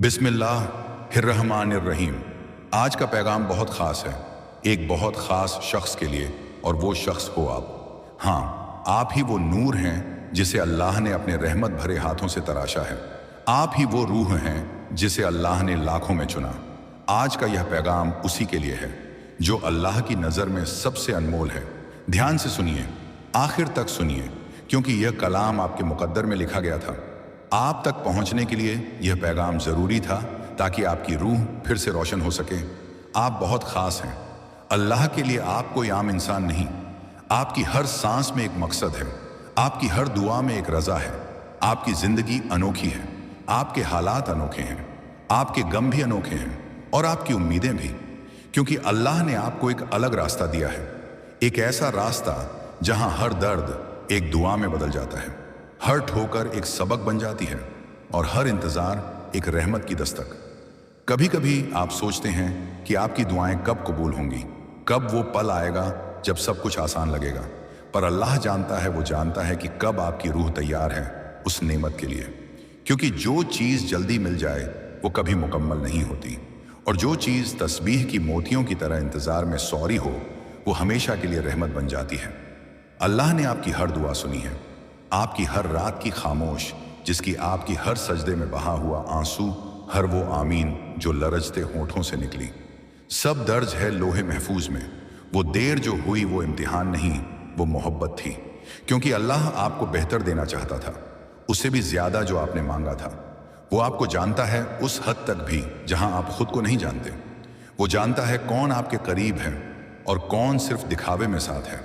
बिस्मिल्लाहिर्रहमानिर्रहीम। आज का पैगाम बहुत ख़ास है, एक बहुत ख़ास शख्स के लिए, और वो शख्स हो आप। हाँ, आप ही वो नूर हैं जिसे अल्लाह ने अपने रहमत भरे हाथों से तराशा है। आप ही वो रूह हैं जिसे अल्लाह ने लाखों में चुना। आज का यह पैगाम उसी के लिए है जो अल्लाह की नज़र में सबसे अनमोल है। ध्यान से सुनिए, आखिर तक सुनिए, क्योंकि यह कलाम आपके मुकद्दर में लिखा गया था। आप तक पहुंचने के लिए यह पैगाम ज़रूरी था ताकि आपकी रूह फिर से रोशन हो सके। आप बहुत ख़ास हैं। अल्लाह के लिए आप कोई आम इंसान नहीं। आपकी हर सांस में एक मकसद है, आपकी हर दुआ में एक रज़ा है। आपकी ज़िंदगी अनोखी है, आपके हालात अनोखे हैं, आपके गम भी अनोखे हैं और आपकी उम्मीदें भी, क्योंकि अल्लाह ने आपको एक अलग रास्ता दिया है। एक ऐसा रास्ता जहां हर दर्द एक दुआ में बदल जाता है, हर ठोकर एक सबक बन जाती है और हर इंतज़ार एक रहमत की दस्तक। कभी कभी आप सोचते हैं कि आपकी दुआएं कब कबूल होंगी, कब वो पल आएगा जब सब कुछ आसान लगेगा। पर अल्लाह जानता है, वो जानता है कि कब आपकी रूह तैयार है उस नेमत के लिए। क्योंकि जो चीज़ जल्दी मिल जाए वो कभी मुकम्मल नहीं होती, और जो चीज़ तस्बीह की मोतियों की तरह इंतज़ार में सौरी हो वो हमेशा के लिए रहमत बन जाती है। अल्लाह ने आपकी हर दुआ सुनी है, आपकी हर रात की खामोश, जिसकी आपकी हर सजदे में बहा हुआ आंसू, हर वो आमीन जो लरजते होठों से निकली, सब दर्ज है लोहे महफूज में। वो देर जो हुई वो इम्तिहान नहीं, वो मोहब्बत थी। क्योंकि अल्लाह आपको बेहतर देना चाहता था, उससे भी ज़्यादा जो आपने मांगा था। वो आपको जानता है उस हद तक भी जहां आप खुद को नहीं जानते। वो जानता है कौन आपके करीब है और कौन सिर्फ दिखावे में साथ है।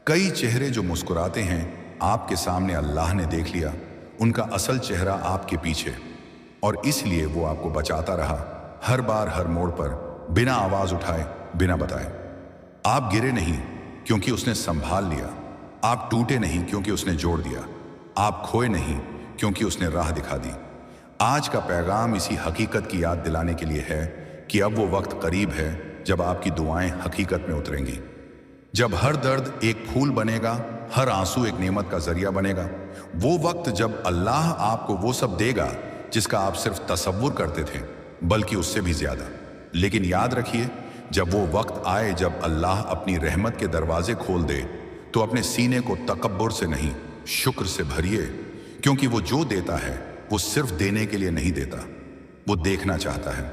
कई चेहरे जो मुस्कुराते हैं आपके सामने अल्लाह ने देख लिया, उनका असल चेहरा आपके पीछे, और इसलिए वो आपको बचाता रहा हर बार, हर मोड़ पर, बिना आवाज़ उठाए, बिना बताए। आप गिरे नहीं क्योंकि उसने संभाल लिया, आप टूटे नहीं क्योंकि उसने जोड़ दिया, आप खोए नहीं क्योंकि उसने राह दिखा दी। आज का पैगाम इसी हकीकत की याद दिलाने के लिए है कि अब वो वक्त करीब है जब आपकी दुआएं हकीकत में उतरेंगी, जब हर दर्द एक फूल बनेगा, हर आंसू एक नेमत का जरिया बनेगा। वो वक्त जब अल्लाह आपको वो सब देगा जिसका आप सिर्फ तसव्वुर करते थे, बल्कि उससे भी ज्यादा। लेकिन याद रखिए, जब वो वक्त आए जब अल्लाह अपनी रहमत के दरवाजे खोल दे, तो अपने सीने को तकब्बुर से नहीं, शुक्र से भरिए। क्योंकि वो जो देता है वो सिर्फ देने के लिए नहीं देता, वो देखना चाहता है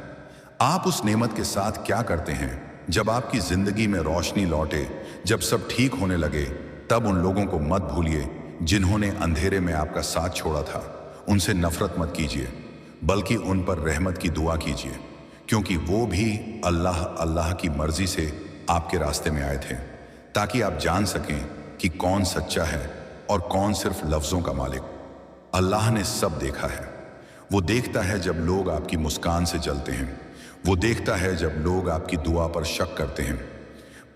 आप उस नेमत के साथ क्या करते हैं। जब आपकी जिंदगी में रोशनी लौटे, जब सब ठीक होने लगे, तब उन लोगों को मत भूलिए जिन्होंने अंधेरे में आपका साथ छोड़ा था। उनसे नफरत मत कीजिए, बल्कि उन पर रहमत की दुआ कीजिए, क्योंकि वो भी अल्लाह की मर्जी से आपके रास्ते में आए थे, ताकि आप जान सकें कि कौन सच्चा है और कौन सिर्फ लफ्ज़ों का मालिक। अल्लाह ने सब देखा है। वो देखता है जब लोग आपकी मुस्कान से जलते हैं, वो देखता है जब लोग आपकी दुआ पर शक करते हैं।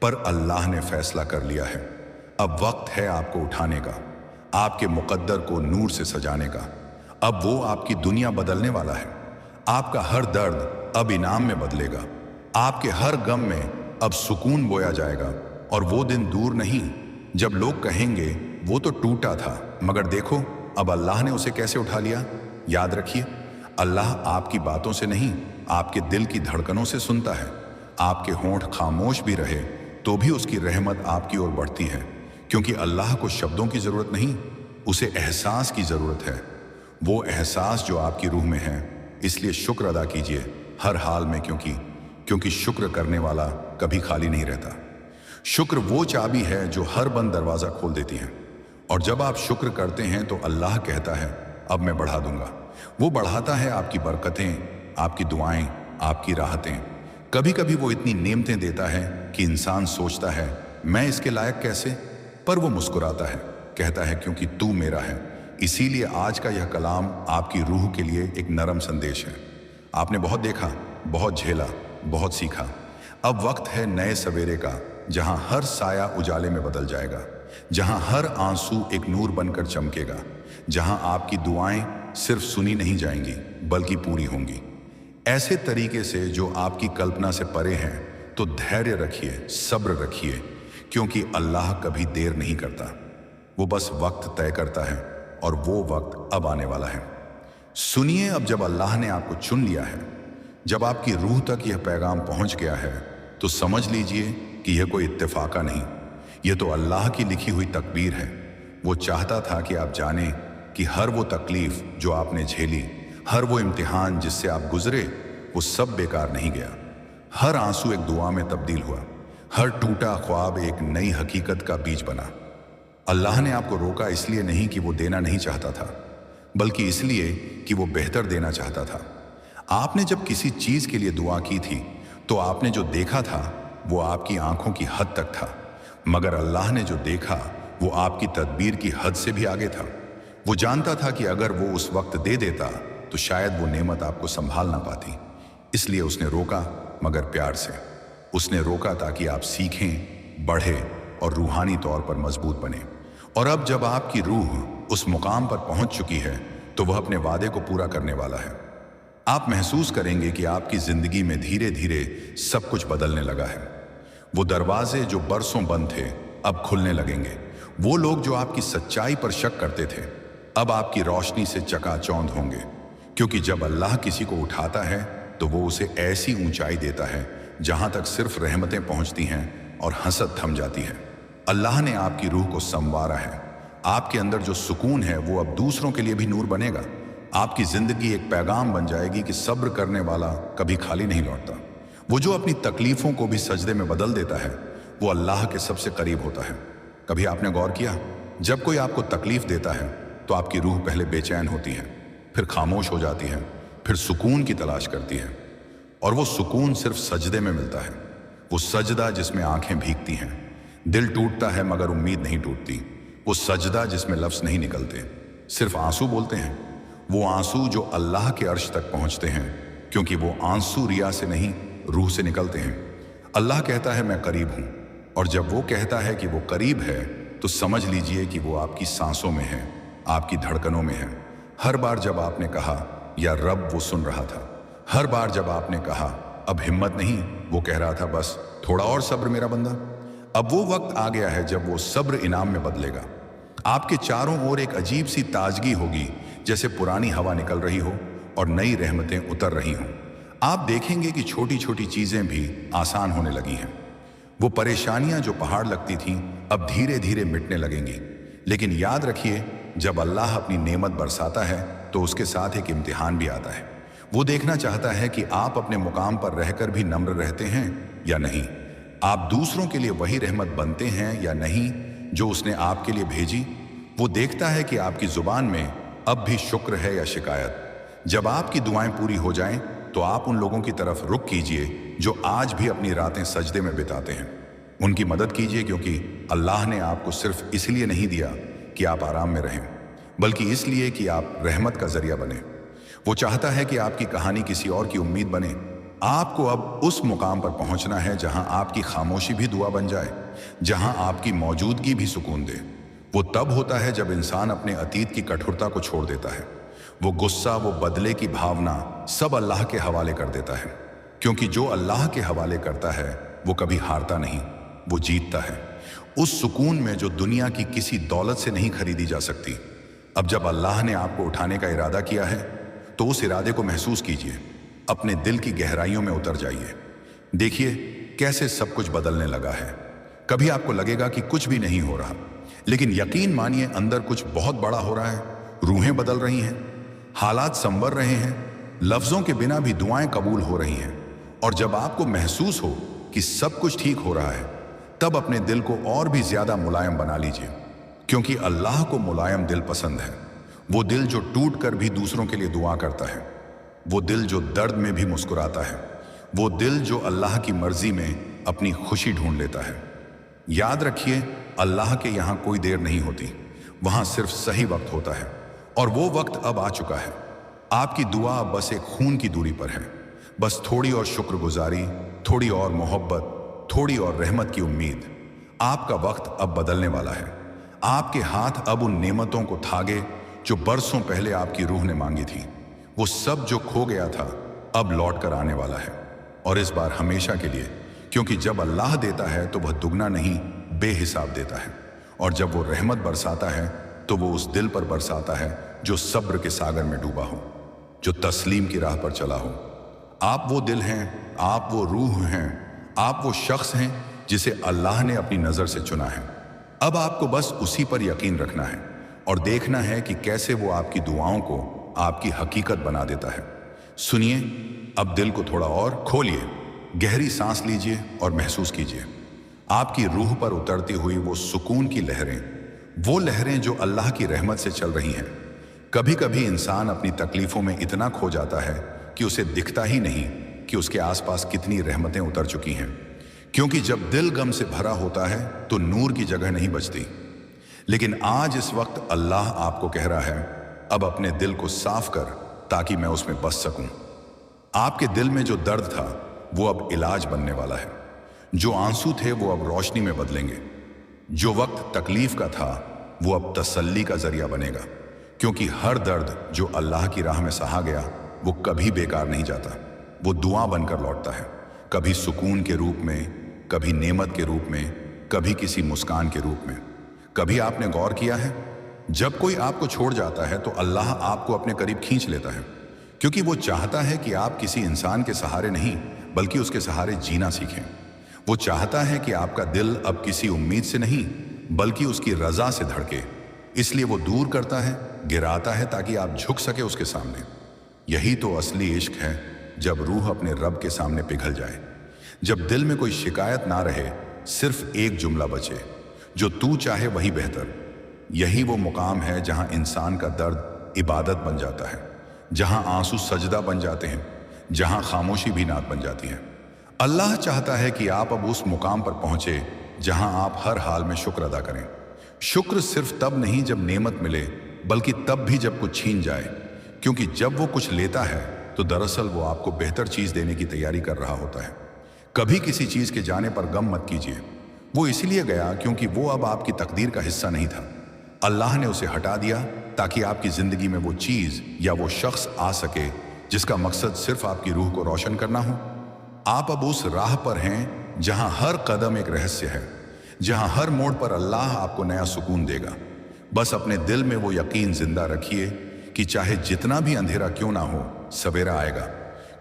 पर अल्लाह ने फैसला कर लिया है, अब वक्त है आपको उठाने का, आपके मुकद्दर को नूर से सजाने का। अब वो आपकी दुनिया बदलने वाला है। आपका हर दर्द अब इनाम में बदलेगा, आपके हर गम में अब सुकून बोया जाएगा। और वो दिन दूर नहीं जब लोग कहेंगे वो तो टूटा था, मगर देखो अब अल्लाह ने उसे कैसे उठा लिया। याद रखिए, अल्लाह आपकी बातों से नहीं, आपके दिल की धड़कनों से सुनता है। आपके होंठ खामोश भी रहे तो भी उसकी रहमत आपकी ओर बढ़ती है, क्योंकि अल्लाह को शब्दों की ज़रूरत नहीं, उसे एहसास की ज़रूरत है। वो एहसास जो आपकी रूह में है। इसलिए शुक्र अदा कीजिए हर हाल में, क्योंकि शुक्र करने वाला कभी खाली नहीं रहता। शुक्र वो चाबी है जो हर बंद दरवाज़ा खोल देती है। और जब आप शुक्र करते हैं तो अल्लाह कहता है अब मैं बढ़ा दूंगा। वो बढ़ाता है आपकी बरकतें, आपकी दुआएं, आपकी राहतें। कभी कभी वो इतनी नेमतें देता है कि इंसान सोचता है मैं इसके लायक कैसे, पर वो मुस्कुराता है, कहता है क्योंकि तू मेरा है। इसीलिए आज का यह कलाम आपकी रूह के लिए एक नरम संदेश है। आपने बहुत देखा, बहुत झेला, बहुत सीखा। अब वक्त है नए सवेरे का, जहां हर साया उजाले में बदल जाएगा, जहां हर आंसू एक नूर बनकर चमकेगा, जहां आपकी दुआएं सिर्फ सुनी नहीं जाएंगी बल्कि पूरी होंगी, ऐसे तरीके से जो आपकी कल्पना से परे हैं। तो धैर्य रखिए, सब्र रखिए, क्योंकि अल्लाह कभी देर नहीं करता, वो बस वक्त तय करता है, और वो वक्त अब आने वाला है। सुनिए, अब जब अल्लाह ने आपको चुन लिया है, जब आपकी रूह तक यह पैगाम पहुंच गया है, तो समझ लीजिए कि यह कोई इत्तेफाका नहीं, यह तो अल्लाह की लिखी हुई तकदीर है। वो चाहता था कि आप जानें कि हर वो तकलीफ जो आपने झेली, हर वो इम्तिहान जिससे आप गुजरे, वो सब बेकार नहीं गया। हर आंसू एक दुआ में तब्दील हुआ, हर टूटा ख्वाब एक नई हकीकत का बीज बना। अल्लाह ने आपको रोका इसलिए नहीं कि वो देना नहीं चाहता था, बल्कि इसलिए कि वो बेहतर देना चाहता था। आपने जब किसी चीज के लिए दुआ की थी, तो आपने जो देखा था वो आपकी आंखों की हद तक था, मगर अल्लाह ने जो देखा वो आपकी तदबीर की हद से भी आगे था। वो जानता था कि अगर वो उस वक्त दे देता तो शायद वो नेमत आपको संभाल ना पाती। इसलिए उसने रोका, मगर प्यार से। उसने रोका ताकि आप सीखें, बढ़े और रूहानी तौर पर मजबूत बने। और अब जब आपकी रूह उस मुकाम पर पहुंच चुकी है, तो वह अपने वादे को पूरा करने वाला है। आप महसूस करेंगे कि आपकी जिंदगी में धीरे धीरे सब कुछ बदलने लगा है। वो दरवाजे जो बरसों बंद थे अब खुलने लगेंगे। वो लोग जो आपकी सच्चाई पर शक करते थे अब आपकी रोशनी से चकाचौंध होंगे, क्योंकि जब अल्लाह किसी को उठाता है तो वो उसे ऐसी ऊंचाई देता है जहां तक सिर्फ रहमतें पहुंचती हैं और हसद थम जाती है। अल्लाह ने आपकी रूह को संवारा है। आपके अंदर जो सुकून है वो अब दूसरों के लिए भी नूर बनेगा। आपकी जिंदगी एक पैगाम बन जाएगी कि सब्र करने वाला कभी खाली नहीं लौटता। वो जो अपनी तकलीफों को भी सजदे में बदल देता है, वो अल्लाह के सबसे करीब होता है। कभी आपने गौर किया, जब कोई आपको तकलीफ देता है तो आपकी रूह पहले बेचैन होती है, फिर खामोश हो जाती है, फिर सुकून की तलाश करती है। और वो सुकून सिर्फ सजदे में मिलता है। वो सजदा जिसमें आंखें भीगती हैं, दिल टूटता है मगर उम्मीद नहीं टूटती। वो सजदा जिसमें लफ्ज नहीं निकलते, सिर्फ आंसू बोलते हैं। वो आंसू जो अल्लाह के अर्श तक पहुंचते हैं, क्योंकि वो आंसू रिया से नहीं, रूह से निकलते हैं। अल्लाह कहता है मैं करीब हूं, और जब वो कहता है कि वो करीब है तो समझ लीजिए कि वो आपकी सांसों में है, आपकी धड़कनों में है। हर बार जब आपने कहा या रब, वो सुन रहा था। हर बार जब आपने कहा अब हिम्मत नहीं, वो कह रहा था बस थोड़ा और सब्र मेरा बंदा। अब वो वक्त आ गया है जब वो सब्र इनाम में बदलेगा। आपके चारों ओर एक अजीब सी ताजगी होगी, जैसे पुरानी हवा निकल रही हो और नई रहमतें उतर रही हों। आप देखेंगे कि छोटी छोटी चीजें भी आसान होने लगी हैं। वो परेशानियां जो पहाड़ लगती थीं अब धीरे धीरे मिटने लगेंगी। लेकिन याद रखिए, जब अल्लाह अपनी नेमत बरसाता है तो उसके साथ एक इम्तिहान भी आता है। वो देखना चाहता है कि आप अपने मुकाम पर रहकर भी नम्र रहते हैं या नहीं। आप दूसरों के लिए वही रहमत बनते हैं या नहीं जो उसने आपके लिए भेजी। वो देखता है कि आपकी जुबान में अब भी शुक्र है या शिकायत। जब आपकी दुआएं पूरी हो जाएं तो आप उन लोगों की तरफ रुख कीजिए जो आज भी अपनी रातें सजदे में बिताते हैं। उनकी मदद कीजिए, क्योंकि अल्लाह ने आपको सिर्फ इसलिए नहीं दिया कि आप आराम में रहें, बल्कि इसलिए कि आप रहमत का जरिया बने। वो चाहता है कि आपकी कहानी किसी और की उम्मीद बने। आपको अब उस मुकाम पर पहुंचना है जहां आपकी खामोशी भी दुआ बन जाए, जहां आपकी मौजूदगी भी सुकून दे। वो तब होता है जब इंसान अपने अतीत की कठोरता को छोड़ देता है। वो गुस्सा, वो बदले की भावना सब अल्लाह के हवाले कर देता है, क्योंकि जो अल्लाह के हवाले करता है वो कभी हारता नहीं, वो जीतता है। उस सुकून में जो दुनिया की किसी दौलत से नहीं खरीदी जा सकती। अब जब अल्लाह ने आपको उठाने का इरादा किया है तो उस इरादे को महसूस कीजिए। अपने दिल की गहराइयों में उतर जाइए। देखिए कैसे सब कुछ बदलने लगा है। कभी आपको लगेगा कि कुछ भी नहीं हो रहा, लेकिन यकीन मानिए अंदर कुछ बहुत बड़ा हो रहा है। रूहें बदल रही हैं, हालात संवर रहे हैं, लफ्जों के बिना भी दुआएं कबूल हो रही हैं। और जब आपको महसूस हो कि सब कुछ ठीक हो रहा है, तब अपने दिल को और भी ज्यादा मुलायम बना लीजिए, क्योंकि अल्लाह को मुलायम दिल पसंद है। वो दिल जो टूट कर भी दूसरों के लिए दुआ करता है, वो दिल जो दर्द में भी मुस्कुराता है, वो दिल जो अल्लाह की मर्जी में अपनी खुशी ढूंढ लेता है। याद रखिए, अल्लाह के यहाँ कोई देर नहीं होती, वहाँ सिर्फ सही वक्त होता है। और वो वक्त अब आ चुका है। आपकी दुआ अब बस एक खून की दूरी पर है। बस थोड़ी और शुक्रगुजारी, थोड़ी और मोहब्बत, थोड़ी और रहमत की उम्मीद। आपका वक्त अब बदलने वाला है। आपके हाथ अब उन नेमतों को थागे जो बरसों पहले आपकी रूह ने मांगी थी। वो सब जो खो गया था अब लौट कर आने वाला है, और इस बार हमेशा के लिए, क्योंकि जब अल्लाह देता है तो वह दुगना नहीं बेहिसाब देता है। और जब वो रहमत बरसाता है तो वो उस दिल पर बरसाता है जो सब्र के सागर में डूबा हो। जो तस्लीम की राह पर चला हो। आप वो दिल हैं, आप वो रूह हैं, आप वो शख्स हैं जिसे अल्लाह ने अपनी नज़र से चुना है। अब आपको बस उसी पर यकीन रखना है और देखना है कि कैसे वो आपकी दुआओं को आपकी हकीकत बना देता है। सुनिए, अब दिल को थोड़ा और खोलिए, गहरी सांस लीजिए और महसूस कीजिए आपकी रूह पर उतरती हुई वो सुकून की लहरें, वो लहरें जो अल्लाह की रहमत से चल रही हैं। कभी कभी इंसान अपनी तकलीफों में इतना खो जाता है कि उसे दिखता ही नहीं कि उसके आसपास कितनी रहमतें उतर चुकी हैं, क्योंकि जब दिल गम से भरा होता है तो नूर की जगह नहीं बचती। लेकिन आज इस वक्त अल्लाह आपको कह रहा है, अब अपने दिल को साफ कर ताकि मैं उसमें बस सकूं। आपके दिल में जो दर्द था वो अब इलाज बनने वाला है। जो आंसू थे वो अब रोशनी में बदलेंगे। जो वक्त तकलीफ का था वो अब तसल्ली का जरिया बनेगा, क्योंकि हर दर्द जो अल्लाह की राह में सहा गया वो कभी बेकार नहीं जाता। वो दुआ बनकर लौटता है, कभी सुकून के रूप में, कभी नेमत के रूप में, कभी किसी मुस्कान के रूप में। कभी आपने गौर किया है, जब कोई आपको छोड़ जाता है तो अल्लाह आपको अपने करीब खींच लेता है, क्योंकि वो चाहता है कि आप किसी इंसान के सहारे नहीं बल्कि उसके सहारे जीना सीखें। वो चाहता है कि आपका दिल अब किसी उम्मीद से नहीं बल्कि उसकी रजा से धड़के। इसलिए वो दूर करता है, गिराता है ताकि आप झुक सके उसके सामने। यही तो असली इश्क है, जब रूह अपने रब के सामने पिघल जाए, जब दिल में कोई शिकायत ना रहे, सिर्फ एक जुमला बचे, जो तू चाहे वही बेहतर। यही वो मुकाम है जहां इंसान का दर्द इबादत बन जाता है, जहां आंसू सजदा बन जाते हैं, जहां खामोशी भी नात बन जाती है। अल्लाह चाहता है कि आप अब उस मुकाम पर पहुंचे जहां आप हर हाल में शुक्र अदा करें। शुक्र सिर्फ तब नहीं जब नेमत मिले, बल्कि तब भी जब कुछ छीन जाए, क्योंकि जब वो कुछ लेता है तो दरअसल वो आपको बेहतर चीज देने की तैयारी कर रहा होता है। कभी किसी चीज के जाने पर गम मत कीजिए। वो इसलिए गया क्योंकि वो अब आपकी तकदीर का हिस्सा नहीं था। अल्लाह ने उसे हटा दिया ताकि आपकी जिंदगी में वो चीज या वो शख्स आ सके जिसका मकसद सिर्फ आपकी रूह को रोशन करना हो। आप अब उस राह पर हैं जहां हर कदम एक रहस्य है, जहां हर मोड़ पर अल्लाह आपको नया सुकून देगा। बस अपने दिल में वो यकीन जिंदा रखिए कि चाहे जितना भी अंधेरा क्यों ना हो, सवेरा आएगा,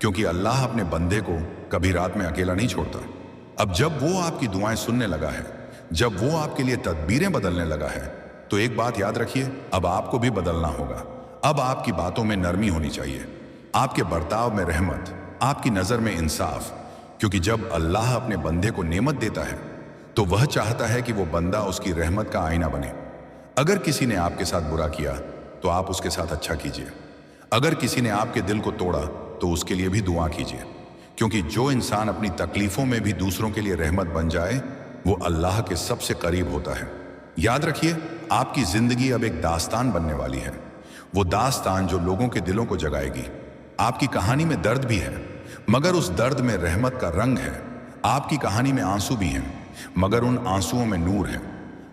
क्योंकि अल्लाह अपने बंदे को कभी रात में अकेला नहीं छोड़ता। अब जब वो आपकी दुआएं सुनने लगा है, जब वो आपके लिए तदबीरें बदलने लगा है, तो एक बात याद रखिए, अब आपको भी बदलना होगा। अब आपकी बातों में नरमी होनी चाहिए, आपके बर्ताव में रहमत, आपकी नजर में इंसाफ, क्योंकि जब अल्लाह अपने बंदे को नेमत देता है तो वह चाहता है कि वो बंदा उसकी रहमत का आईना बने। अगर किसी ने आपके साथ बुरा किया तो आप उसके साथ अच्छा कीजिए। अगर किसी ने आपके दिल को तोड़ा तो उसके लिए भी दुआ कीजिए, क्योंकि जो इंसान अपनी तकलीफों में भी दूसरों के लिए रहमत बन जाए वो अल्लाह के सबसे करीब होता है। याद रखिए, आपकी जिंदगी अब एक दास्तान बनने वाली है, वो दास्तान जो लोगों के दिलों को जगाएगी। आपकी कहानी में दर्द भी है, मगर उस दर्द में रहमत का रंग है। आपकी कहानी में आंसू भी हैं, मगर उन आंसुओं में नूर है।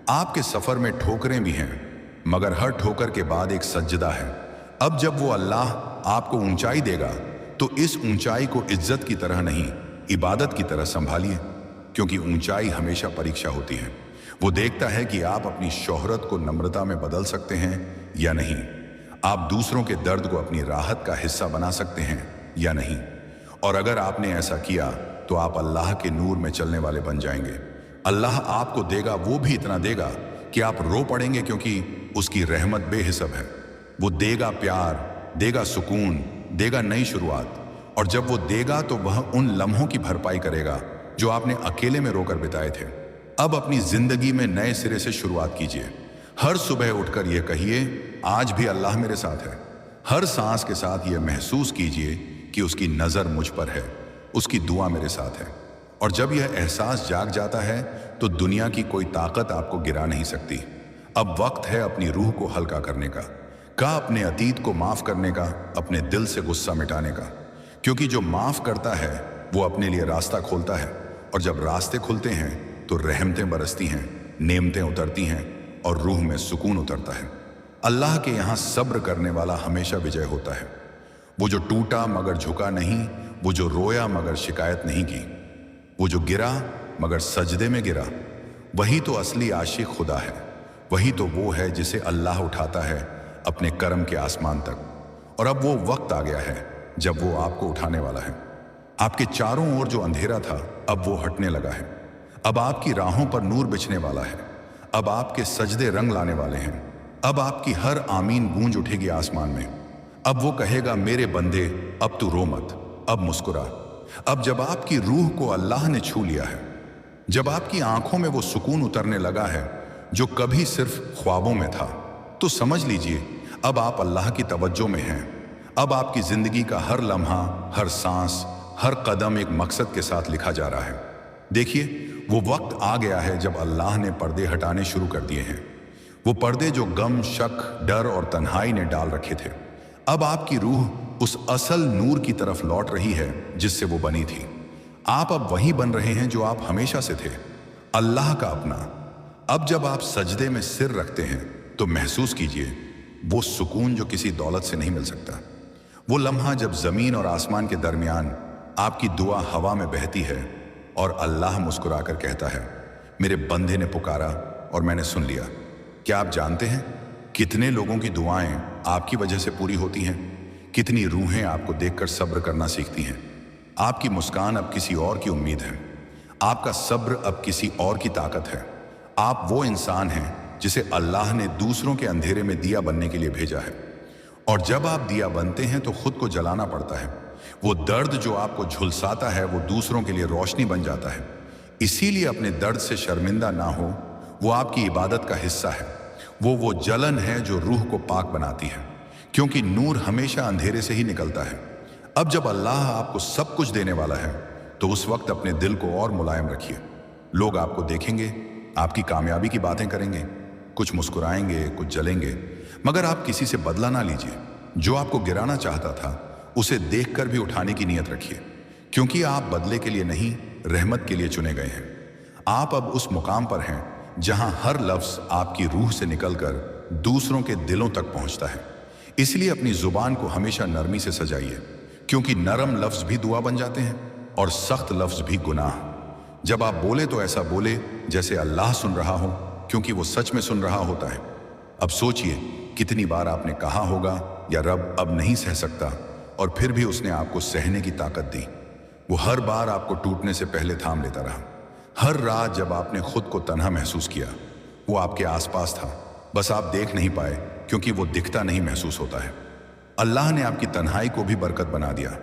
आपके सफर में ठोकरें भी हैं, मगर हर ठोकर के बाद एक सज्जदा है। अब जब वो अल्लाह आपको ऊंचाई देगा तो इस ऊंचाई को इज्जत की तरह नहीं, इबादत की तरह संभालिए, क्योंकि ऊंचाई हमेशा परीक्षा होती है। वो देखता है कि आप अपनी शोहरत को नम्रता में बदल सकते हैं या नहीं, आप दूसरों के दर्द को अपनी राहत का हिस्सा बना सकते हैं या नहीं। और अगर आपने ऐसा किया तो आप अल्लाह के नूर में चलने वाले बन जाएंगे। अल्लाह आपको देगा वो भी इतना देगा कि आप रो पड़ेंगे, क्योंकि उसकी रहमत बेहिसाब है। वो देगा प्यार, देगा सुकून, देगा नई शुरुआत, और जब वो देगा तो वह उन लम्हों की भरपाई करेगा जो आपने अकेले में रोकर बिताए थे। अब अपनी जिंदगी में नए सिरे से शुरुआत कीजिए। हर सुबह उठकर यह कहिए, आज भी अल्लाह मेरे साथ है। हर सांस के साथ यह महसूस कीजिए कि उसकी नजर मुझ पर है, उसकी दुआ मेरे साथ है। और जब यह एहसास जाग जाता है तो दुनिया की कोई ताकत आपको गिरा नहीं सकती। अब वक्त है अपनी रूह को हल्का करने का अपने अतीत को माफ करने का, अपने दिल से गुस्सा मिटाने का, क्योंकि जो माफ करता है वो अपने लिए रास्ता खोलता है, और जब रास्ते खुलते हैं तो रहमतें बरसती हैं, नेमतें उतरती हैं और रूह में सुकून उतरता है। अल्लाह के यहाँ सब्र करने वाला हमेशा विजय होता है। वो जो टूटा मगर झुका नहीं, वो जो रोया मगर शिकायत नहीं की, वो जो गिरा मगर सजदे में गिरा, वही तो असली आशिक खुदा है। वही तो वो है जिसे अल्लाह उठाता है अपने करम के आसमान तक, और अब वो वक्त आ गया है जब वो आपको उठाने वाला है। आपके चारों ओर जो अंधेरा था अब वो हटने लगा है। अब आपकी राहों पर नूर बिछने वाला है। अब आपके सजदे रंग लाने वाले हैं। अब आपकी हर आमीन गूंज उठेगी आसमान में। अब वो कहेगा, मेरे बंदे अब तू रो मत, अब मुस्कुरा। अब जब आपकी रूह को अल्लाह ने छू लिया है, जब आपकी आंखों में वो सुकून उतरने लगा है जो कभी सिर्फ ख्वाबों में था, तो समझ लीजिए अब आप अल्लाह की तवज्जो में हैं। अब आपकी जिंदगी का हर लम्हा, हर सांस, हर कदम एक मकसद के साथ लिखा जा रहा है। देखिए, वो वक्त आ गया है जब अल्लाह ने पर्दे हटाने शुरू कर दिए हैं। वो पर्दे जो गम, शक, डर और तन्हाई ने डाल रखे थे। अब आपकी रूह उस असल नूर की तरफ लौट रही है जिससे वो बनी थी। आप अब वही बन रहे हैं जो आप हमेशा से थे, अल्लाह का अपना। अब जब आप सजदे में सिर रखते हैं तो महसूस कीजिए वो सुकून जो किसी दौलत से नहीं मिल सकता। वो लम्हा जब जमीन और आसमान के दरमियान आपकी दुआ हवा में बहती है और अल्लाह मुस्कुराकर कहता है, मेरे बंदे ने पुकारा और मैंने सुन लिया। क्या आप जानते हैं कितने लोगों की दुआएं आपकी वजह से पूरी होती हैं? कितनी रूहें आपको देखकर सब्र करना सीखती हैं? आपकी मुस्कान अब किसी और की उम्मीद है। आपका सब्र अब किसी और की ताकत है। आप वो इंसान हैं जिसे अल्लाह ने दूसरों के अंधेरे में दिया बनने के लिए भेजा है। और जब आप दिया बनते हैं तो खुद को जलाना पड़ता है। वो दर्द जो आपको झुलसाता है वो दूसरों के लिए रोशनी बन जाता है। इसीलिए अपने दर्द से शर्मिंदा ना हो, वो आपकी इबादत का हिस्सा है। वो जलन है जो रूह को पाक बनाती है, क्योंकि नूर हमेशा अंधेरे से ही निकलता है। अब जब अल्लाह आपको सब कुछ देने वाला है तो उस वक्त अपने दिल को और मुलायम रखिए। लोग आपको देखेंगे, आपकी कामयाबी की बातें करेंगे, कुछ मुस्कुराएंगे, कुछ जलेंगे, मगर आप किसी से बदला ना लीजिए। जो आपको गिराना चाहता था उसे देखकर भी उठाने की नीयत रखिए, क्योंकि आप बदले के लिए नहीं, रहमत के लिए चुने गए हैं। आप अब उस मुकाम पर हैं जहां हर लफ्ज आपकी रूह से निकलकर दूसरों के दिलों तक पहुंचता है। इसलिए अपनी जुबान को हमेशा नरमी से सजाइए, क्योंकि नरम लफ्ज भी दुआ बन जाते हैं और सख्त लफ्ज भी गुनाह। जब आप बोले तो ऐसा बोले जैसे अल्लाह सुन रहा हो, क्योंकि वो सच में सुन रहा होता है। अब सोचिए कितनी बार आपने कहा होगा, या रब अब नहीं सह सकता, और फिर भी उसने आपको सहने की ताकत दी। वो हर बार आपको टूटने से पहले थाम लेता रहा। हर रात जब आपने खुद को तन्हा महसूस किया, वो आपके आसपास था, बस आप देख नहीं पाए क्योंकि वो दिखता नहीं महसूस होता है। अल्लाह ने आपकी तन्हाई को भी बरकत बना दिया।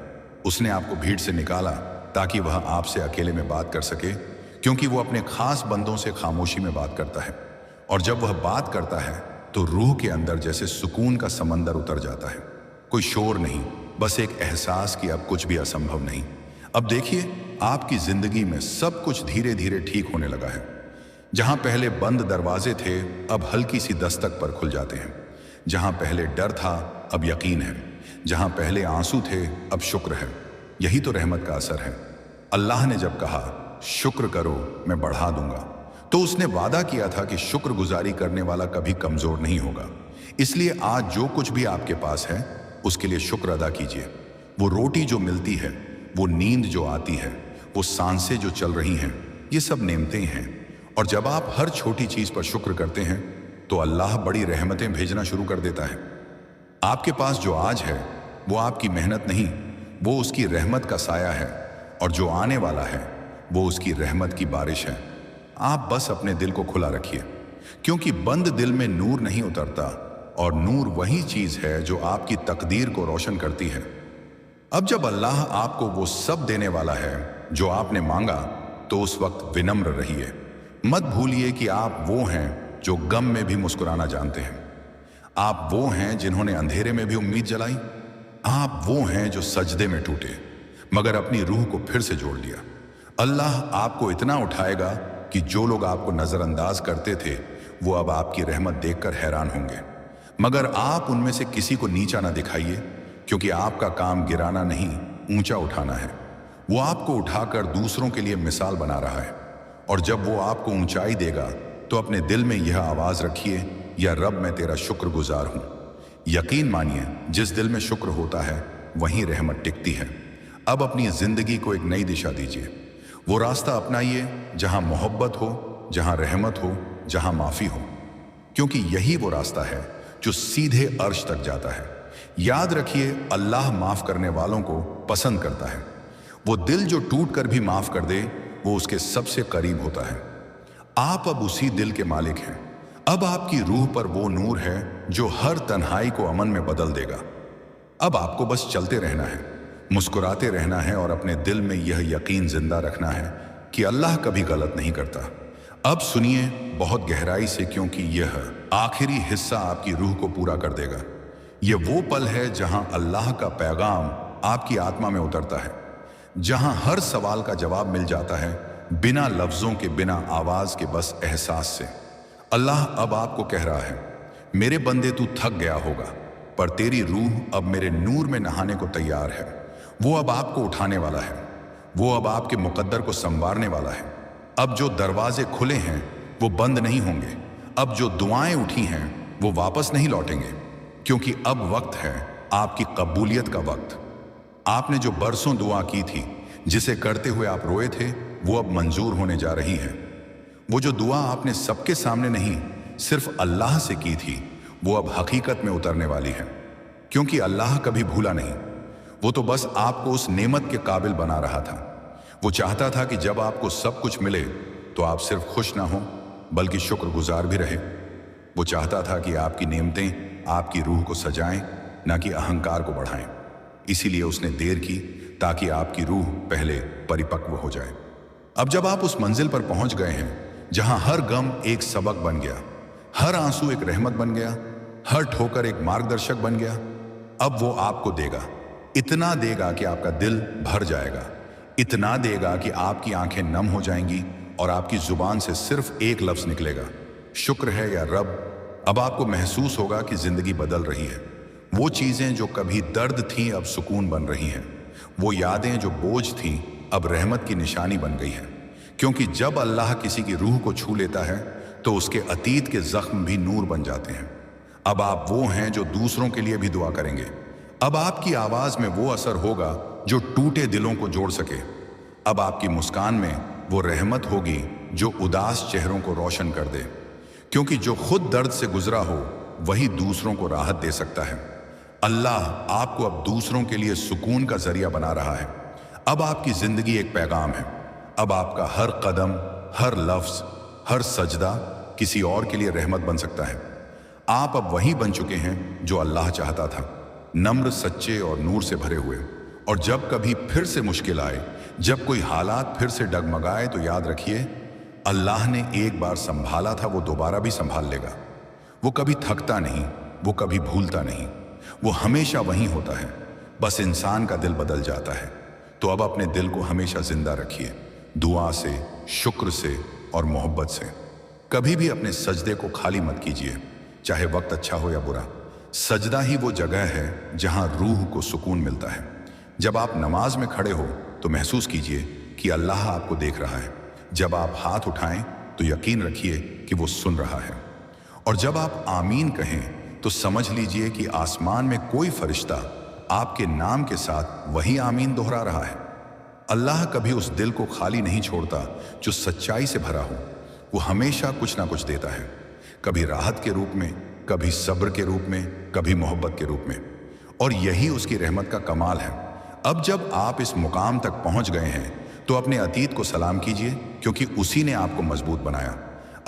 उसने आपको भीड़ से निकाला ताकि वह आपसे अकेले में बात कर सके, क्योंकि वो अपने खास बंदों से खामोशी में बात करता है। और जब वह बात करता है तो रूह के अंदर जैसे सुकून का समंदर उतर जाता है। कोई शोर नहीं, बस एक एहसास कि अब कुछ भी असंभव नहीं। अब देखिए, आपकी जिंदगी में सब कुछ धीरे धीरे ठीक होने लगा है। जहां पहले बंद दरवाजे थे अब हल्की सी दस्तक पर खुल जाते हैं। जहां पहले डर था अब यकीन है। जहां पहले आंसू थे अब शुक्र है। यही तो रहमत का असर है। अल्लाह ने जब कहा शुक्र करो मैं बढ़ा दूंगा, तो उसने वादा किया था कि शुक्रगुजारी करने वाला कभी कमजोर नहीं होगा। इसलिए आज जो कुछ भी आपके पास है उसके लिए शुक्र अदा कीजिए। वो रोटी जो मिलती है, वो नींद जो आती है, वो सांसें जो चल रही हैं, ये सब नेमतें हैं। और जब आप हर छोटी चीज पर शुक्र करते हैं तो अल्लाह बड़ी रहमतें भेजना शुरू कर देता है। आपके पास जो आज है वो आपकी मेहनत नहीं, वो उसकी रहमत का साया है। और जो आने वाला है वो उसकी रहमत की बारिश है। आप बस अपने दिल को खुला रखिए, क्योंकि बंद दिल में नूर नहीं उतरता, और नूर वही चीज है जो आपकी तकदीर को रोशन करती है। अब जब अल्लाह आपको वो सब देने वाला है जो आपने मांगा, तो उस वक्त विनम्र रहिए। मत भूलिए कि आप वो हैं जो गम में भी मुस्कुराना जानते हैं। आप वो हैं जिन्होंने अंधेरे में भी उम्मीद जलाई। आप वो हैं जो सजदे में टूटे मगर अपनी रूह को फिर से जोड़ लिया। अल्लाह आपको इतना उठाएगा कि जो लोग आपको नजरअंदाज करते थे वो अब आपकी रहमत देखकर हैरान होंगे। मगर आप उनमें से किसी को नीचा ना दिखाइए, क्योंकि आपका काम गिराना नहीं, ऊंचा उठाना है। वो आपको उठाकर दूसरों के लिए मिसाल बना रहा है। और जब वो आपको ऊंचाई देगा तो अपने दिल में यह आवाज रखिए, या रब मैं तेरा शुक्रगुजार हूं। यकीन मानिए, जिस दिल में शुक्र होता है वहीं रहमत टिकती है। अब अपनी जिंदगी को एक नई दिशा दीजिए। वो रास्ता अपनाइए जहां मोहब्बत हो, जहां रहमत हो, जहां माफी हो, क्योंकि यही वो रास्ता है जो सीधे अर्श तक जाता है। याद रखिए, अल्लाह माफ करने वालों को पसंद करता है। वो दिल जो टूट कर भी माफ कर दे, वो उसके सबसे करीब होता है। आप अब उसी दिल के मालिक हैं। अब आपकी रूह पर वो नूर है जो हर तन्हाई को अमन में बदल देगा। अब आपको बस चलते रहना है, मुस्कुराते रहना है और अपने दिल में यह यकीन जिंदा रखना है कि अल्लाह कभी गलत नहीं करता। अब सुनिए बहुत गहराई से, क्योंकि यह आखिरी हिस्सा आपकी रूह को पूरा कर देगा। यह वो पल है जहां अल्लाह का पैगाम आपकी आत्मा में उतरता है, जहां हर सवाल का जवाब मिल जाता है, बिना लफ्जों के, बिना आवाज के, बस एहसास से। अल्लाह अब आपको कह रहा है, मेरे बंदे तू थक गया होगा, पर तेरी रूह अब मेरे नूर में नहाने को तैयार है। वो अब आपको उठाने वाला है, वो अब आपके मुकद्दर को संवारने वाला है। अब जो दरवाजे खुले हैं वो बंद नहीं होंगे। अब जो दुआएं उठी हैं वो वापस नहीं लौटेंगे, क्योंकि अब वक्त है आपकी कबूलियत का वक्त। आपने जो बरसों दुआ की थी, जिसे करते हुए आप रोए थे, वो अब मंजूर होने जा रही है। वो जो दुआ आपने सबके सामने नहीं, सिर्फ अल्लाह से की थी, वो अब हकीकत में उतरने वाली है। क्योंकि अल्लाह कभी भूला नहीं, वो तो बस आपको उस नेमत के काबिल बना रहा था। वो चाहता था कि जब आपको सब कुछ मिले तो आप सिर्फ खुश ना हो, बल्कि शुक्रगुजार भी रहे। वो चाहता था कि आपकी नेमतें आपकी रूह को सजाएं, ना कि अहंकार को बढ़ाएं। इसीलिए उसने देर की, ताकि आपकी रूह पहले परिपक्व हो जाए। अब जब आप उस मंजिल पर पहुंच गए हैं जहां हर गम एक सबक बन गया, हर आंसू एक रहमत बन गया, हर ठोकर एक मार्गदर्शक बन गया, अब वो आपको देगा। इतना देगा कि आपका दिल भर जाएगा, इतना देगा कि आपकी आंखें नम हो जाएंगी और आपकी जुबान से सिर्फ एक लफ्ज निकलेगा, शुक्र है या रब। अब आपको महसूस होगा कि जिंदगी बदल रही है। वो चीजें जो कभी दर्द थीं अब सुकून बन रही हैं। वो यादें जो बोझ थीं अब रहमत की निशानी बन गई हैं। क्योंकि जब अल्लाह किसी की रूह को छू लेता है तो उसके अतीत के जख्म भी नूर बन जाते हैं। अब आप वो हैं जो दूसरों के लिए भी दुआ करेंगे। अब आपकी आवाज में वो असर होगा जो टूटे दिलों को जोड़ सके। अब आपकी मुस्कान में वो रहमत होगी जो उदास चेहरों को रोशन कर दे। क्योंकि जो खुद दर्द से गुजरा हो वही दूसरों को राहत दे सकता है। अल्लाह आपको अब दूसरों के लिए सुकून का जरिया बना रहा है। अब आपकी जिंदगी एक पैगाम है। अब आपका हर कदम, हर लफ्ज, हर सजदा किसी और के लिए रहमत बन सकता है। आप अब वही बन चुके हैं जो अल्लाह चाहता था, नम्र, सच्चे और नूर से भरे हुए। और जब कभी फिर से मुश्किल आए, जब कोई हालात फिर से डगमगाए, तो याद रखिए, अल्लाह ने एक बार संभाला था, वो दोबारा भी संभाल लेगा। वो कभी थकता नहीं, वो कभी भूलता नहीं, वो हमेशा वहीं होता है। बस इंसान का दिल बदल जाता है। तो अब अपने दिल को हमेशा जिंदा रखिए, दुआ से, शुक्र से और मोहब्बत से। कभी भी अपने सजदे को खाली मत कीजिए, चाहे वक्त अच्छा हो या बुरा। सजदा ही वो जगह है जहां रूह को सुकून मिलता है। जब आप नमाज में खड़े हो तो महसूस कीजिए कि अल्लाह आपको देख रहा है। जब आप हाथ उठाएं तो यकीन रखिए कि वो सुन रहा है। और जब आप आमीन कहें तो समझ लीजिए कि आसमान में कोई फरिश्ता आपके नाम के साथ वही आमीन दोहरा रहा है। अल्लाह कभी उस दिल को खाली नहीं छोड़ता जो सच्चाई से भरा हो। वो हमेशा कुछ ना कुछ देता है, कभी राहत के रूप में, कभी सब्र के रूप में, कभी मोहब्बत के रूप में। और यही उसकी रहमत का कमाल है। अब जब आप इस मुकाम तक पहुंच गए हैं तो अपने अतीत को सलाम कीजिए, क्योंकि उसी ने आपको मजबूत बनाया।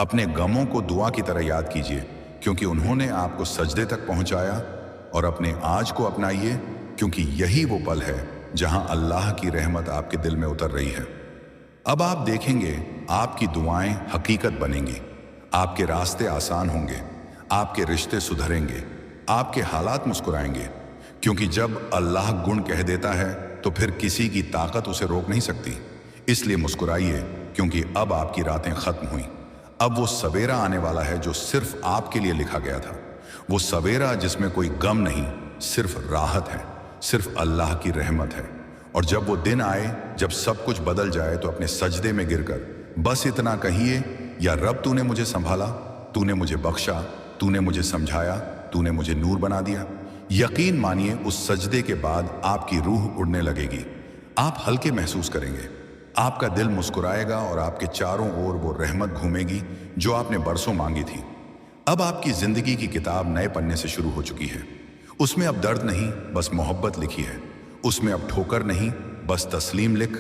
अपने गमों को दुआ की तरह याद कीजिए, क्योंकि उन्होंने आपको सजदे तक पहुंचाया। और अपने आज को अपनाइए, क्योंकि यही वो पल है जहां अल्लाह की रहमत आपके दिल में उतर रही है। अब आप देखेंगे आपकी दुआएं हकीकत बनेंगी, आपके रास्ते आसान होंगे, आपके रिश्ते सुधरेंगे, आपके हालात मुस्कुराएंगे। क्योंकि जब अल्लाह गुण कह देता है तो फिर किसी की ताकत उसे रोक नहीं सकती। इसलिए मुस्कुराइए, क्योंकि अब आपकी रातें खत्म हुई। अब वो सवेरा आने वाला है जो सिर्फ आपके लिए लिखा गया था। वो सवेरा जिसमें कोई गम नहीं, सिर्फ राहत है, सिर्फ अल्लाह की रहमत है। और जब वो दिन आए जब सब कुछ बदल जाए तो अपने सजदे में गिरकर बस इतना कहिए, या रब तूने मुझे संभाला, तूने मुझे बख्शा, तूने मुझे समझाया, तूने मुझे नूर बना दिया। यकीन मानिए उस सजदे के बाद आपकी रूह उड़ने लगेगी। आप हल्के महसूस करेंगे, आपका दिल मुस्कुराएगा और आपके चारों ओर वो रहमत घूमेगी जो आपने बरसों मांगी थी। अब आपकी जिंदगी की किताब नए पन्ने से शुरू हो चुकी है। اس میں اب درد نہیں بس محبت لکھی ہے، اس میں اب ٹھوکر نہیں بس تسلیم لکھ،